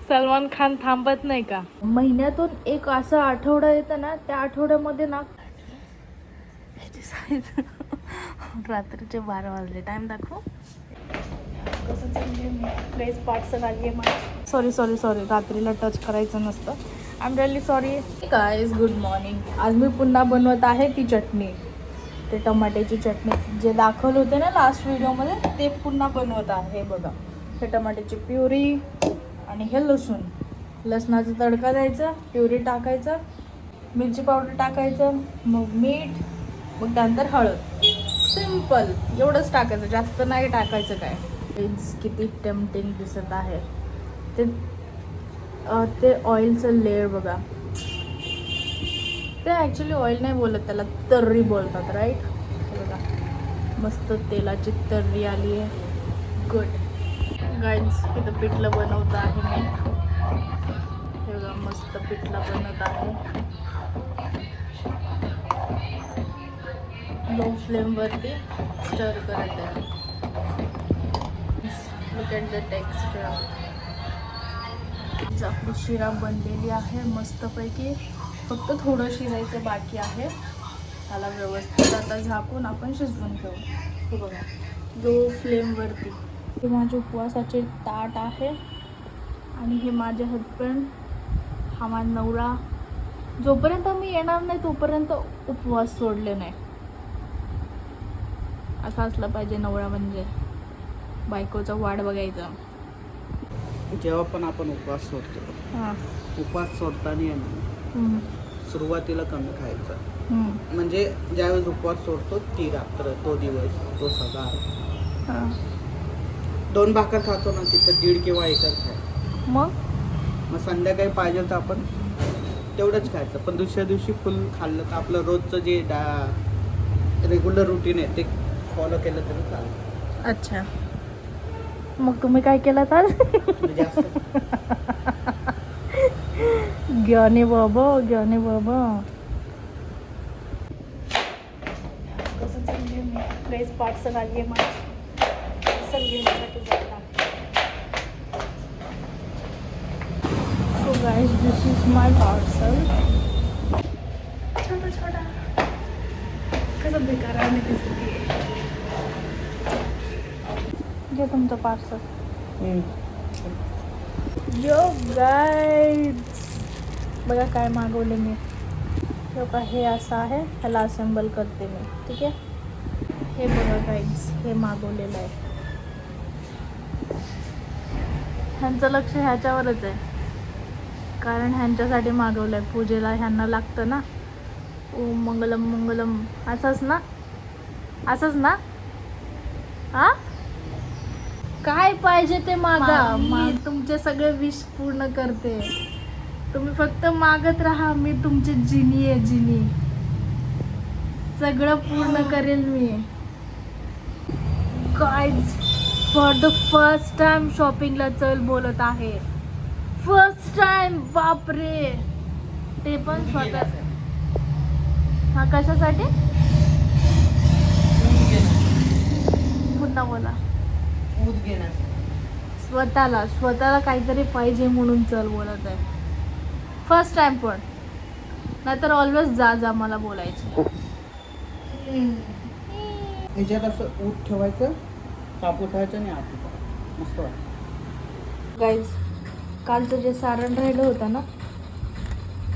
सलमान खान थांबत नाही का? महिन्यातून एक असा आठवडा येतं ना, त्या आठवड्यामध्ये ना रात्रीचे 12 वाजले. टाइम दाखव कसं चाललंय. मी प्लेस पार्टचं आली आहे. सॉरी रात्रीला टच करायचं नसतं. I am really sorry guys. Good morning. आज मी पुन्हा बनवत आहे ती चटणी, ते टमाट्याची चटणी जे दाखवलं होते ना लास्ट व्हिडिओमध्ये, ते पुन्हा बनवत आहे. बघा, हे टमाट्याची प्युरी आणि हे लसणाचा तडका द्यायचा, प्युरी टाकायचं, मिरची पावडर टाकायचं, मग मीठ, मग त्यानंतर हळद. सिम्पल एवढंच टाकायचं, जास्त नाही टाकायचं. काय किती टेम्पटिंग दिसत आहे ते ऑइलचं लेअर बघा. ते ॲक्च्युली ऑइल नाही बोलत, त्याला तर्री बोलतात, राईट? बघा, मस्त तेलाची तर्री आली आहे. Good guys. इथं पिठलं बनवत आहे मी. हे बघा, मस्त पिठलं बनवत आहे. लो फ्लेमवरती स्टर करत आहे. Look at the texture. आपली शिरा बनलेली आहे मस्तपैकी. फक्त थोडं शिजायचं बाकी आहे. त्याला व्यवस्थित आता झाकून आपण शिजवून घेऊ. हे बघा, लो फ्लेमवरती. हे माझे उपवासाचे ताट आहे आणि हे माझे हजबंड, हा माझा नवरा. जोपर्यंत मी येणार नाही तोपर्यंत उपवास सोडले नाही. असं असलं पाहिजे नवरा म्हणजे. बायकोचा वाट बघायचा. जेव्हा पण आपण उपवास सोडतो, उपवास सोडताना सुरुवातीला कमी खायचं. म्हणजे ज्यावेळेस उपवास सोडतो ती रात्र, तो दिवस, तो सगळा 2 भाकर खातो ना, तिथं 1.5 किंवा 1च खाय. मग संध्याकाळी पाहिजे तर आपण तेवढंच खायचं. पण दुसऱ्या दिवशी फुल खाल्लं तर आपलं रोजचं जे रेग्युलर रुटीन आहे ते फॉलो केलं तरी चालेल. अच्छा, मग तुम्ही काय केलं तर? ज्ञानी बाबा. कसं चाललंय. मी प्लेस पार्टचं आली आहे. घेण्यासाठी जाणार. So guys, this is my parcel. छोटा कसं बेकार आहे दिसते. घे तुमचं पार्सल. यो गाईज, बघा काय मागवले मी. हे असं आहे, ह्याला असेंबल करते मी. ठीक आहे, हे बघा गाईज, हे मागवलेलं आहे. ह्यांचं लक्ष ह्याच्यावरच आहे, कारण ह्यांच्यासाठी मागवलं आहे. पूजेला ह्यांना लागतं ना. ओम मंगलम. असंच ना. हा, काय पाहिजे ते मागा. मी तुमचे सगळे विश पूर्ण करते. तुम्ही फक्त मागत राहा. मी तुमची जिनी आहे, जिनी. सगळं पूर्ण करेल मी. Guys, for the first time शॉपिंगला चल बोलत आहे. First time. बापरे. ते पण स्वतः. हा, कशासाठी? पुन्हा बोला. स्वतःला काहीतरी पाहिजे म्हणून चल बोलत आहे. First time. पण नाहीतर ऑलवेज जा मला बोलायचं. ह्याच्यात असं ऊट ठेवायचं, कापूर ठेवायचं आणि आत मस्त वाटतं. गाईज, कालचं जे सारण राहिलं होतं ना,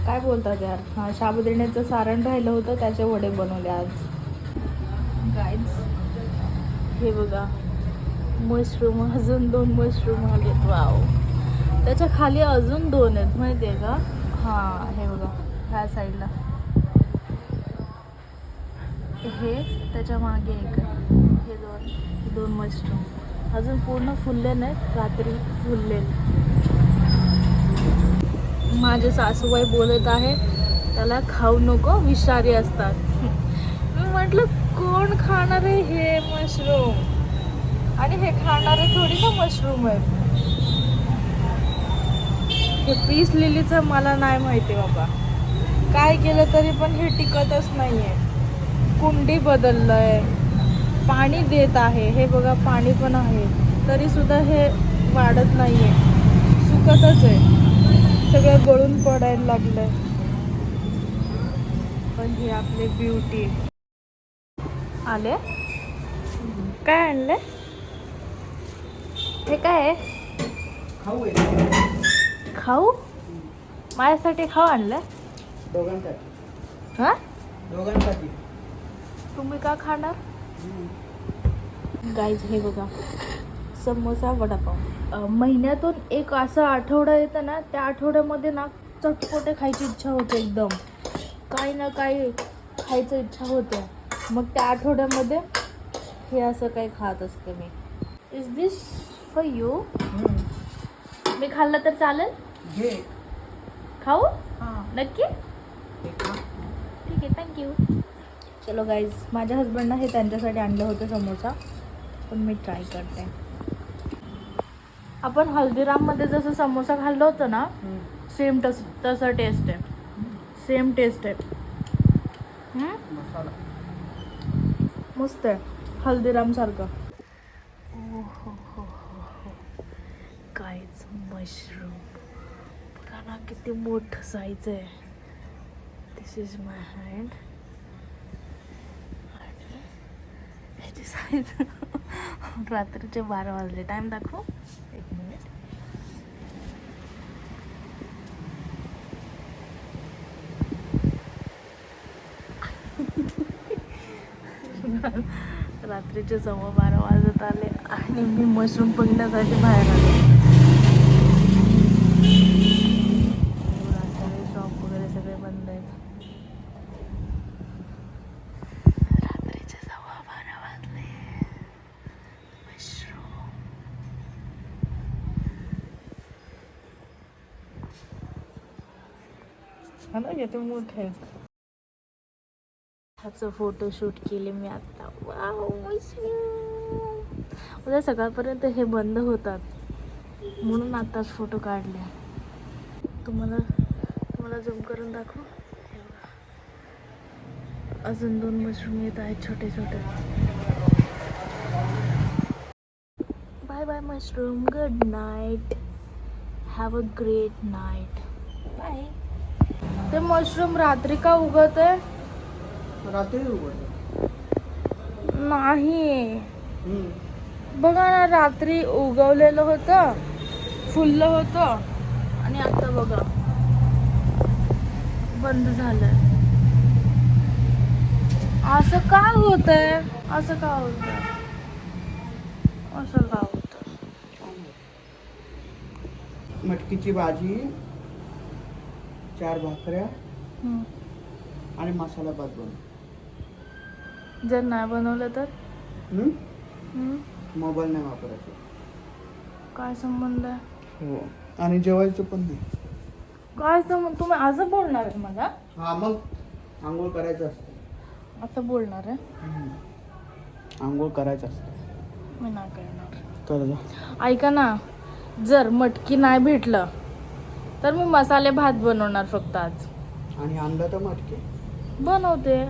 काय बोलतात यार, हा, साबुदाण्याचं सारण राहिलं होतं, त्याचे वडे बनवले आज. गाईज, हे बघा, मशरूम, अजून 2 मशरूम आलेत. वाव. त्याच्या खाली अजून 2 आहेत, माहिती आहे का? हां, हे बघा, ह्या साईडला हे, त्याच्या मागे एक आहे. हे 2 मशरूम अजून पूर्ण फुलले नाहीत, रात्री फुलले. माझे सासूबाई बोलत आहे त्याला खाऊ नको, विषारी असतात. मी म्हटलं कोण खाणार आहे हे मशरूम, आणि हे खाणारे थोडी ना मशरूम आहेत. हे पीस लिलीचं मला नाही माहिती बाबा. काय केलं तरी पण हे टिकतच नाहीये. कुंडी बदललंय, पाणी देत आहे. हे बघा पाणी पण आहे, तरी सुद्धा हे वाढत नाहीये, सुकतच आहे, सगळं गळून पडायला लागलंय. पण हे आपले ब्युटी आले. काय आणले? हे काय आहे? खाऊ आहे. खाऊ? माझ्यासाठी खाऊ आणलं? दोघांसाठी. हा? दोघांसाठी. तुम्ही का खाणार? गाईज हे बघा, समोसा वडापाव. महिन्यातून एक असा आठवडा येतं ना, त्या आठवड्यामध्ये ना चटपटे खायची इच्छा होते. एकदम काही ना काही खायचं इच्छा होते. मग त्या आठवड्यामध्ये हे असं काही खात असते मी. Is this for you? मी खाल्लं तर चालेल? घे. खाऊ? हां. नक्की? ठीक आहे, थँक्यू. चलो गाईज, माझ्या हजबंडनं हे त्यांच्यासाठी आणलं होतं समोसा, पण मी ट्राय करते. आपण हल्दीराममध्ये जसं समोसा खाल्लं होतं ना, सेम तसं टेस्ट आहे. सेम टेस्ट आहे. मसाला मस्त आहे, हल्दीराम सारखं. ओ हो हो हो, काहीच मशरूम बघा ना, किती मोठं साईज आहे. दिस इज माय हँड. आणि ह्याची साईज रात्रीचे 12 वाजले. टाईम दाखवू? 1 मिनिट. रात्रीचे 12:15 वाजत आले आणि मी मशरूम बघण्यासाठी बाहेर आले. सगळे शॉप वगैरे सगळे बंद आहेत. रात्रीचे 12:15 वाजले. मशरूम हा ना, किती मोठे आहेत. ह्याचं फोटोशूट केले मी आता. Wow, mushroom. उद्या सकाळपर्यंत हे बंद होतात, म्हणून आताच फोटो काढले. तुम्हाला झूम करून दाखवू. अजून 2 मशरूम येत आहेत छोटे छोटे. Bye bye mushroom, good night, have a great night, bye. ते मशरूम रात्री का उगत आहे? रात्री उघडलं नाही, बघा ना, रात्री उगवलेलं होतं, फुललं होतं, आणि आता बघा बंद झालंय. असं का होतंय? असं का होतंय? असं का होतं? मटकीची भाजी, 4 भाकऱ्या आणि मसाला भात बनव. जर नाही बनवलं तर मोबाईल नाही वापरायचा. काय संबंध आहे? हो, आणि जेवायचं पण नाही. काय संबंध? तुम्ही असं बोलणार आहे मला? हा, मग आंघोळ करायचं असतं. असं बोलणार आहे? आंघोळ करायचं असतं. मी नाही करणार. तर जा. ऐका ना, जर मटकी नाही भेटलं तर मी मसाले भात बनवणार फक्त आज. आणि आणलं तर मटकी बनवते.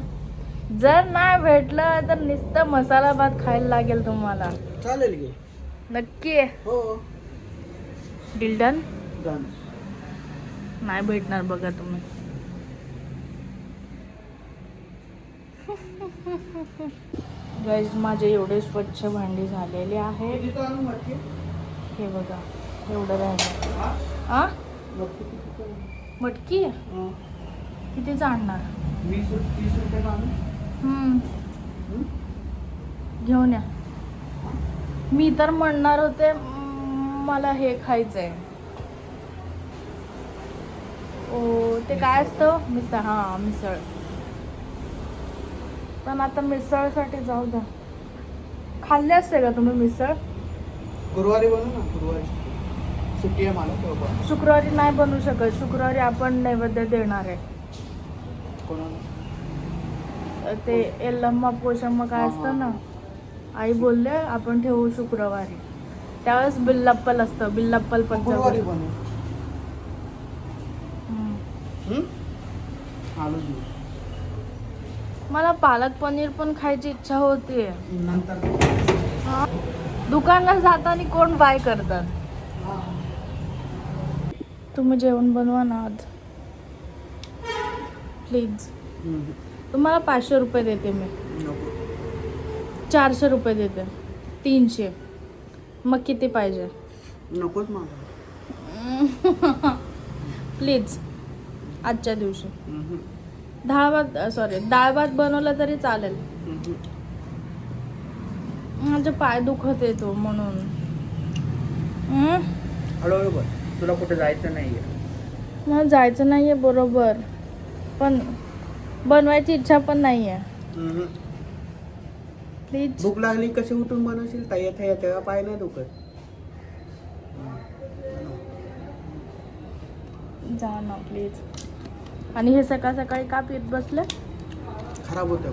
जर नाही भेटलं तर नुसतं मसाला भात खायला लागेल तुम्हाला. चालेल की? नक्की आहे? हो. Deal done? डन. नाही भेटणार बघा तुम्ही. गाईज, माझे एवढे स्वच्छ भांडी झालेले आहेत. कितीचं आणू मटकी? हे बघा, एवढं राहिलं. आ? मटकी किती आणणार? 20-30 रुपये आणू. घेऊन या. मी तर म्हणणार होते मला हे खायचंय. ओ, ते काय असतं? मिसळ. हा, मिसळ. पण आता मिसळसाठी जाऊ द्या. खाल्ले असते का तुम्ही मिसळ? गुरुवारी बनवू ना. गुरुवारी सुट्टी आहे मला. तेव्हा शुक्रवारी नाही बनवू शकत. शुक्रवारी आपण नैवेद्य देणार आहे. कोणाला? ते एल्लम्मा पोशम्मा काय असतं ना, आई बोलले आपण ठेवू शुक्रवारी. त्यावेळेस बिल्लाप्पल असतं. बिल्लाप्पल गुरुवारी पंचमी. बनवू. आलू घेऊ. मला पालक पनीर पण खायची इच्छा होते. नंतर दुकानात जाताना कोण बाय करतात. तुम्ही जेवण बनवा ना आज प्लीज. तुम्हाला 500 रुपये देते मी. नको. 400 रुपये देते. 300. मग किती पाहिजे? नकोच मला. प्लीज आजच्या दिवशी. डाळ भात बनवलं तरी चालेल. माझे पाय दुखत येतो म्हणून. हळूहळू बघ. तुला कुठे जायचं नाहीये. मला जायचं नाहीये बरोबर, पण बनवायची इच्छा पण नाहीये. प्लीज. भूक लागली कशी उठून बनवशील? ताई तेव्हा पाय नाही दुखत. जा ना प्लीज. आणि हे सकाळ सकाळी का पीत बसले? खराब होतं.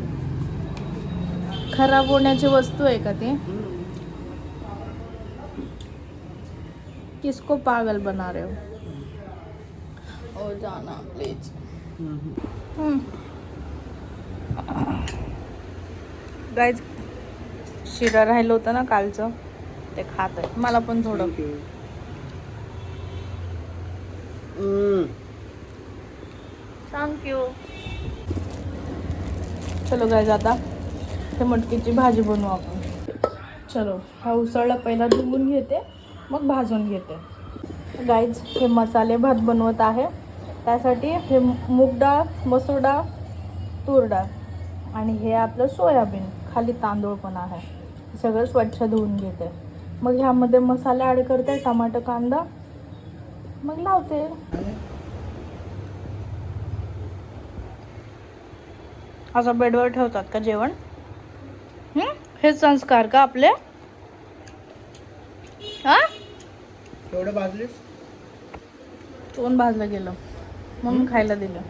खराब होण्याची वस्तू आहे का ती? किसको पागल बना रहे हो? ओ जाना प्लीज. गाईज, शिरा राहिलं होतं ना कालचं, ते खात आहे. मला पण थोडं. थँक्यू. चलो गाईज, आता ते मटकीची भाजी बनवू आपण. चलो, हा उसळला पहिला धुवून घेते, मग भाजून घेते. गाईज, हे मसाले भात बनवत आहे. त्यासाठी हे मूग डाळ, मसूर डाळ, तूर डाळ आणि हे आपलं सोयाबीन, खाली तांदूळ पण आहे. सगळं स्वच्छ धुवून घेते. मग ह्यामध्ये मसाले ॲड करते, टमाटर, कांदा, मग लावते. असं बेडवर ठेवतात का जेवण? हे संस्कार का आपले? हा, एवढं भाजलीस? चोन भाजलं गेलं म्हणून खायला दिलं.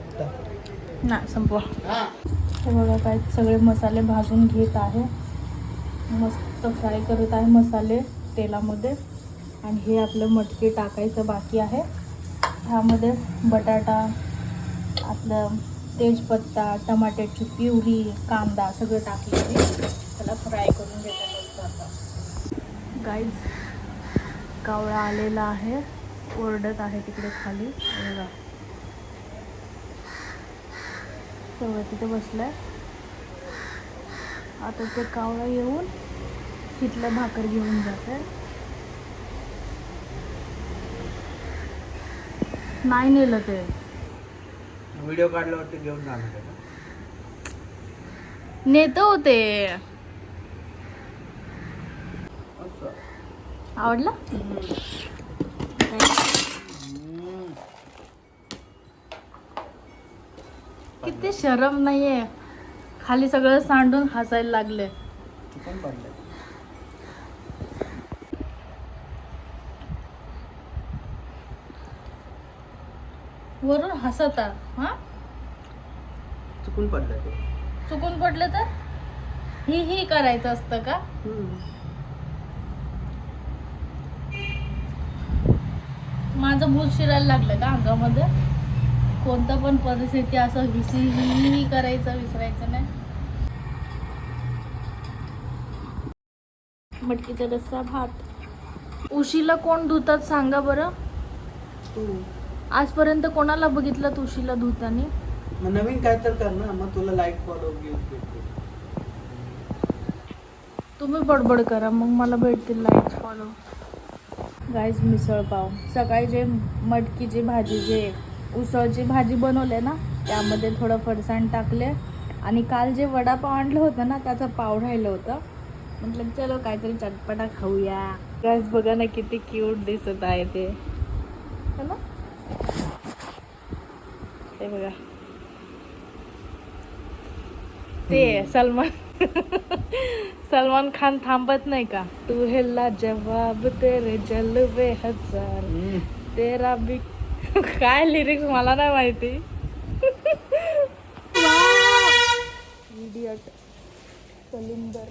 नाही, संपवा. हे बघा काय सगळे मसाले भाजून घेत आहे. मस्त फ्राय करत आहे मसाले तेलामध्ये. आणि हे आपलं मटकी टाकायचं बाकी आहे. ह्यामध्ये बटाटा, आपलं तेजपत्ता, टमाट्याची प्युरी, कांदा सगळं टाकलं. त्याला फ्राय करून घेते मस्त. आता गाईज, कावळा आलेला आहे, ओरडत आहे तिकडे खाली. बघा, तेव्हा तिथे बसलाय. आता ते कावळा येऊन तिथलं भाकर घेऊन जाते. नाही नेलं ते. व्हिडिओ काढल्यावरती घेऊन जाणार. नेतो होते. आवडला? किती शरम नाहीये. खाली सगळं सांडून हसायला लागले. चिकन पडलं. वरून हसता. हा, चुकून पडलं ते. चुकून पडलं तर ही करायचं असतं का? माझं भूत शिरायला लागलं का अंगामध्ये? कोणतं पण परिस्थिती असं ही करायचं विसरायचं नाही. मटकीचा रस्सा भात. उशीला कोण धुतात सांगा बरं? तू. आजपर्यंत कोणाला बघितलं उशीला धुतानी? मग नवीन काय तर कर ना, मग तुला लाईक फॉलो भेटते. तुम्ही बडबड करा, मग मला भेटतील like follow. Guys, misal pav. सकाळी जे मटकीची भाजी, जे उसळची भाजी बनवले ना, त्यामध्ये थोडं फरसाण टाकले. आणि काल जे वडापाव आणलं होतं ना, त्याचं पाव राहिलं होतं. म्हटलं चलो काहीतरी चटपटा खाऊया. गाईज, बघा ना किती क्यूट दिसत आहे ते. है ना? ते बघा, ते सलमान खान थांबत नाही का? तू हेला जवाब तेरे जलवे हजार, तेरा भी. काय लिरिक्स मला नाही माहिती. इडियट. सलिंदर.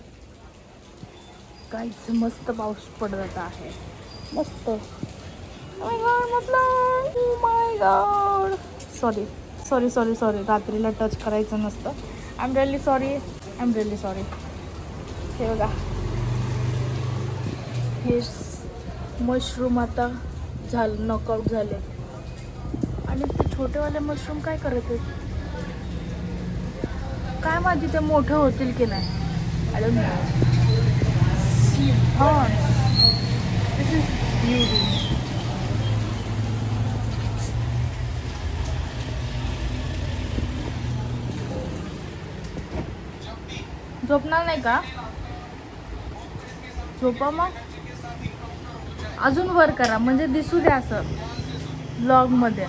काहीच मस्त पाऊस पडत आहे. मस्त. सॉरी रात्रीला टच करायचं नसतं. I am really sorry. हे बघा, हे मशरूम आता नॉकआउट झाले. आणि ते छोटेवाले मशरूम काय करत आहेत काय माहिती, ते मोठे होतील की नाही. I don't know. हां, दिस इज ब्युटी. झोपणार नाही का? झोपा मग. अजून वर करा म्हणजे दिसू द्या असं ब्लॉगमध्ये.